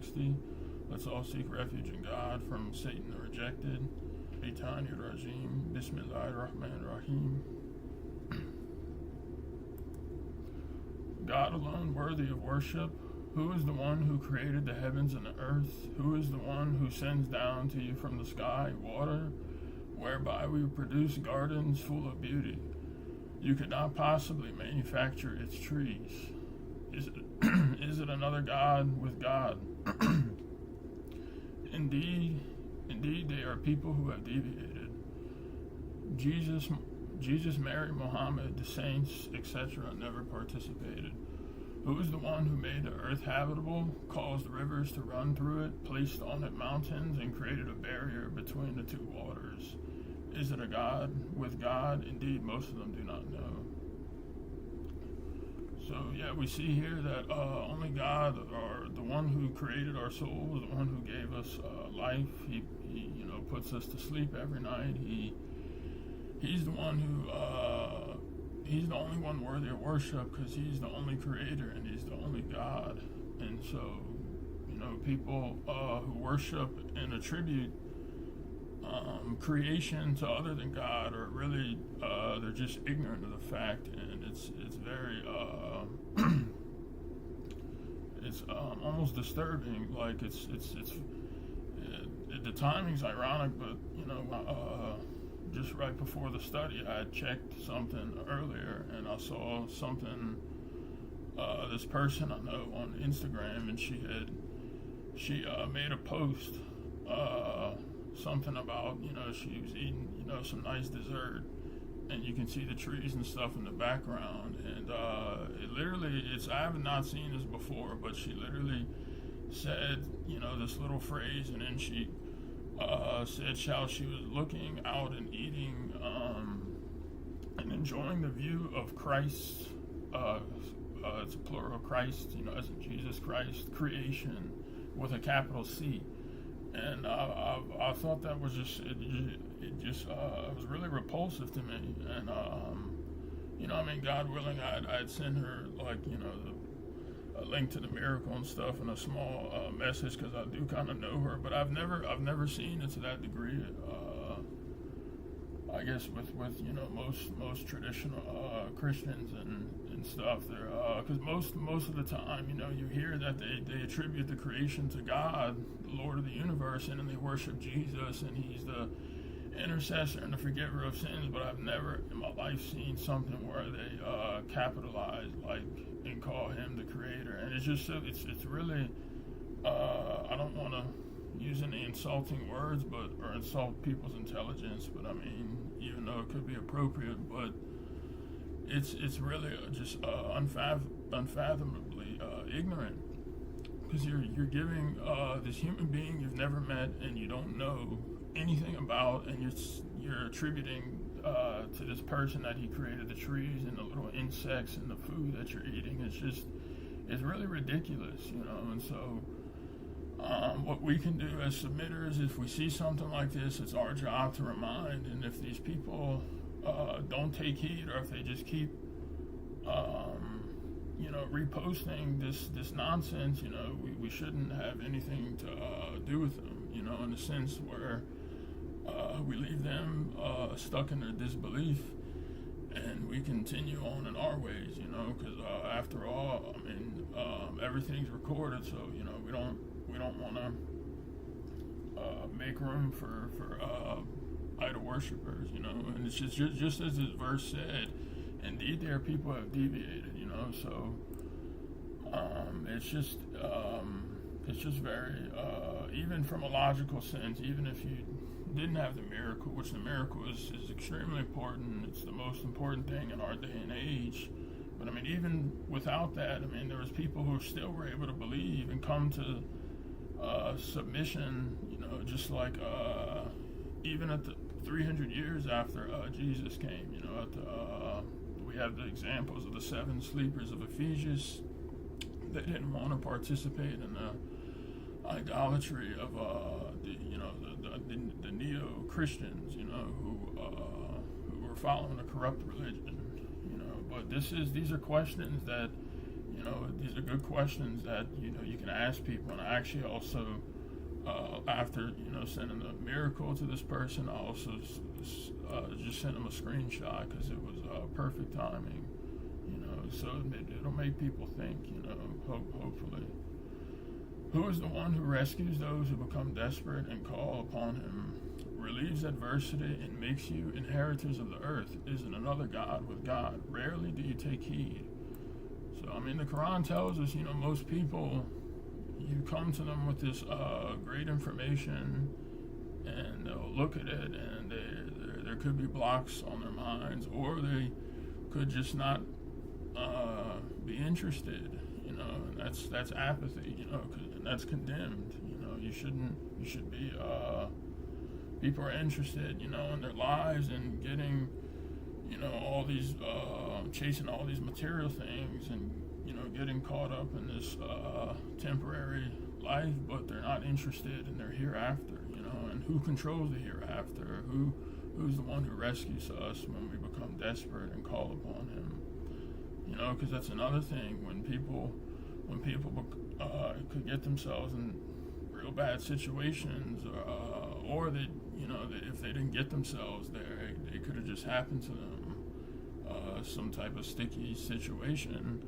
60. Let's all seek refuge in God from Satan the rejected. Shaitanir Rajim. Bismillahir Rahmanir Rahim. God alone worthy of worship. Who is the one who created the heavens and the earth? Who is the one who sends down to you from the sky water, whereby we produce gardens full of beauty? You could not possibly manufacture its trees. Is it another God with God? Indeed, they are people who have deviated. Jesus, Mary, Muhammad, the saints, etc., never participated. Who is the one who made the earth habitable, caused rivers to run through it, placed on it mountains, and created a barrier between the two waters? Is it a God with God? Indeed, most of them do not know. So yeah, we see here that only God, or the one who created our souls, the one who gave us life, he puts us to sleep every night. He's the one who he's the only one worthy of worship, because he's the only creator and he's the only God. And so, people who worship and attribute creation to other than God are really they're just ignorant of the fact, and it's very it's almost disturbing. Like it's the timing's ironic, but just right before the study, I had checked something earlier, and I saw something. This person I know on Instagram, and she made a post, something about she was eating some nice dessert, and you can see the trees and stuff in the background, and I have not seen this before, but she literally said this little phrase, and then she said how she was looking out and eating and enjoying the view of Christ, it's a plural, Christ, as in Jesus Christ, creation with a capital C. And I thought that was it was really repulsive to me. And God willing, I'd send her a link to the miracle and stuff, and a small message, because I do kind of know her, but I've never seen it to that degree. I guess with most traditional Christians and stuff, they're because most of the time you hear that they attribute the creation to God, the Lord of the universe, and then they worship Jesus, and he's the intercessor and the forgiver of sins. But I've never in my life seen something where they capitalize and call him the creator. And it's just it's really I don't want to use any insulting words, or insult people's intelligence, but I mean, even though it could be appropriate, but it's really just unfathomably ignorant, because you're giving this human being you've never met and you don't know anything about, and you're attributing to this person that he created the trees and the little insects and the food that you're eating. It's really ridiculous, and so what we can do as submitters, if we see something like this, it's our job to remind. And if these people don't take heed, or if they just keep reposting this nonsense, we shouldn't have anything to do with them, in the sense where we leave them stuck in their disbelief, and we continue on in our ways, because after all, I mean, everything's recorded, so we don't want to make room for idol worshipers, and it's just as this verse said, indeed there are people who have deviated, so it's just very even from a logical sense, even if you didn't have the miracle, which the miracle is extremely important, it's the most important thing in our day and age. But I mean, even without that, I mean, there was people who still were able to believe and come to submission, just like even at the 300 years after Jesus came, we have the examples of the 7 sleepers of Ephesus. They didn't want to participate in the idolatry of the neo-Christians, who were following a corrupt religion, But these are questions that these are good questions that you can ask people. And I actually also, after sending the miracle to this person, I also just sent him a screenshot because it was perfect timing. So it'll make people think. Hopefully. Who is the one who rescues those who become desperate and call upon him, relieves adversity, and makes you inheritors of the earth? Isn't another God with God? Rarely do you take heed. So, the Quran tells us, most people, you come to them with this great information, and they'll look at it, and there could be blocks on their minds, or they could just not be interested, and that's apathy, and that's condemned. You should be, people are interested, in their lives and getting, all these, chasing all these material things and, getting caught up in this temporary life, but they're not interested in their hereafter, and who controls the hereafter, who's the one who rescues us when we become desperate and call upon him. Because that's another thing, when people could get themselves in real bad situations, or they, if they didn't get themselves there, it could have just happened to them, some type of sticky situation.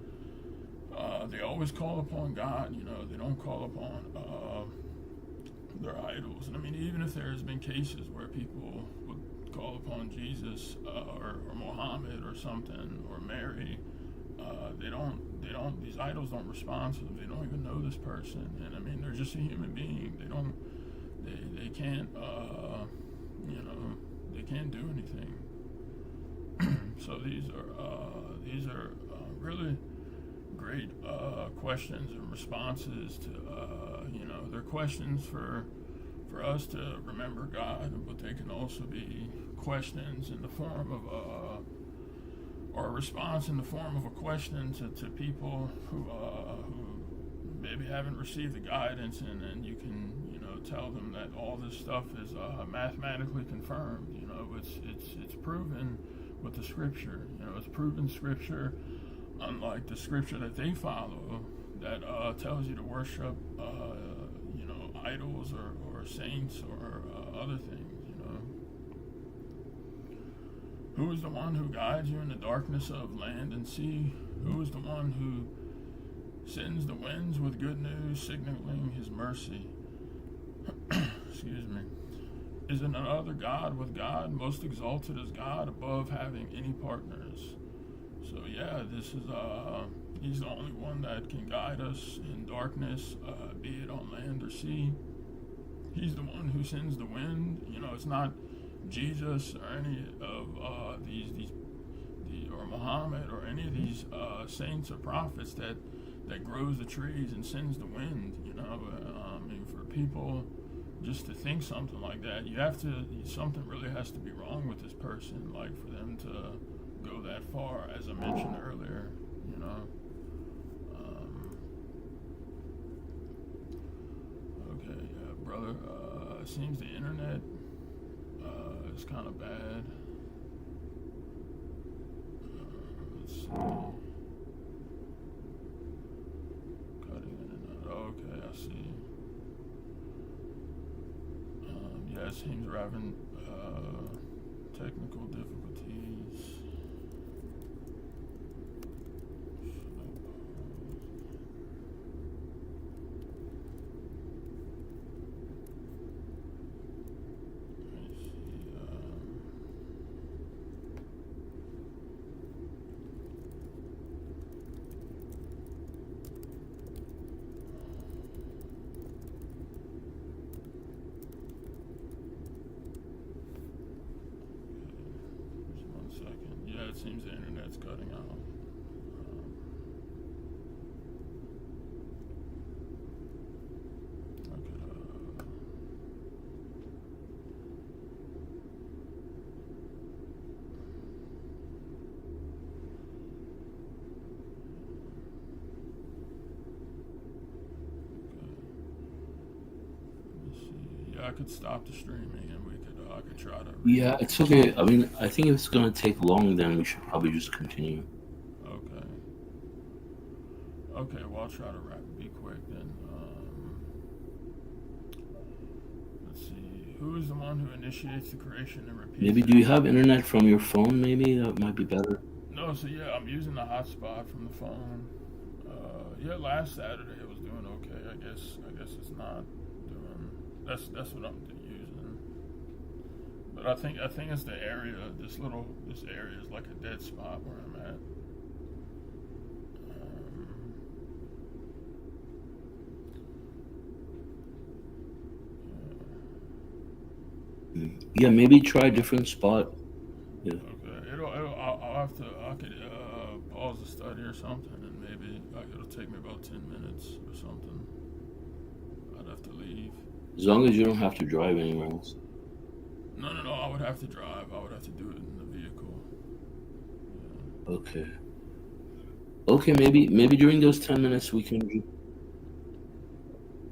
They always call upon God, they don't call upon their idols. And even if there's been cases where people would call upon Jesus, or Muhammad or something, or Mary, these idols don't respond to them. They don't even know this person, and they're just a human being. They can't, they can't do anything. So these are really great questions and responses to, they're questions for us to remember God, but they can also be questions in the form of or a response in the form of a question to people who maybe haven't received the guidance, and you can tell them that all this stuff is mathematically confirmed. It's proven with the scripture. It's proven scripture, unlike the scripture that they follow that tells you to worship idols or saints or other things. Who is the one who guides you in the darkness of land and sea? Who is the one who sends the winds with good news, signaling his mercy? Excuse me. Is it another God with God, most exalted as God, above having any partners? So yeah, this is he's the only one that can guide us in darkness, be it on land or sea. He's the one who sends the wind. It's not Jesus or any of or Muhammad or any of these saints or prophets that grows the trees and sends the wind. For people just to think something like that, something really has to be wrong with this person, like for them to go that far, as I mentioned earlier. Okay, brother. It seems the internet is kind of bad. Let's see. Cutting in and out. Okay, I see. Yeah, it seems we're having technical difficulties. It seems the internet's cutting out. I could stop the streaming and I could try to. Yeah, it's okay. I think if it's gonna take long, then we should probably just continue. I'll try to be quick then. Let's see. Who is the one who initiates the creation and repeats Maybe it? do you have internet from your phone? Maybe that might be better. No, so yeah, I'm using the hotspot from the phone. Yeah, last Saturday it was doing okay. I guess it's not doing. That's what I'm using. But I think it's the area. This area is like a dead spot where I'm at. Yeah, maybe try a different spot. Yeah. Okay, I could pause the study or something, and maybe it'll take me about 10 minutes or something. I'd have to leave. As long as you don't have to drive anywhere else. No, I would have to drive. I would have to do it in the vehicle. Yeah. Okay. Okay, maybe during those 10 minutes we can.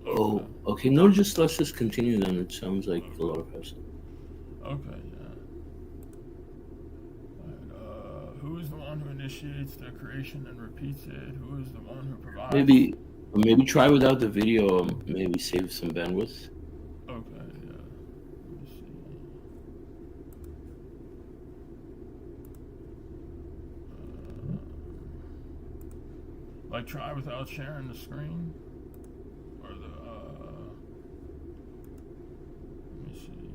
Oh, okay. No, let's just continue then. It sounds like a lot of hassle. Okay, yeah. Alright, who is the one who initiates the creation and repeats it? Who is the one who provides? Maybe try without the video. Maybe save some bandwidth. Okay, yeah. Let me see. Like try without sharing the screen, or the. Let me see.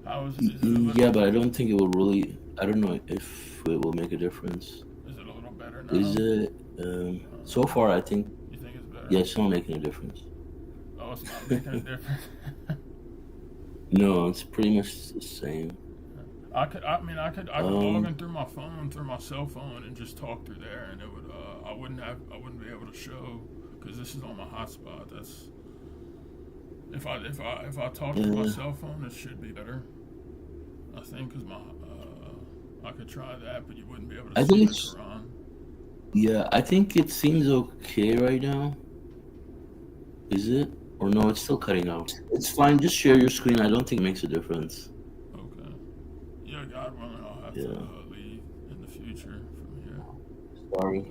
How is it? Yeah, but I don't think it will really. I don't know if it will make a difference. Is it a little better now? Is it? So far, I think. You think it's better? Yeah, it's not making a difference. Oh, it's not making a difference. No, it's pretty much the same. I could log in through my phone, through my cell phone, and just talk through there, and it would. I wouldn't be able to show because this is on my hotspot. That's if I talk through my cell phone, it should be better. I think because I could try that, but you wouldn't be able to see the Quran. Yeah, I think it seems okay right now. Is it? Or no, it's still cutting out. It's fine. Just share your screen. I don't think it makes a difference. Okay. Yeah, God willing, I'll have to leave in the future from here. Sorry.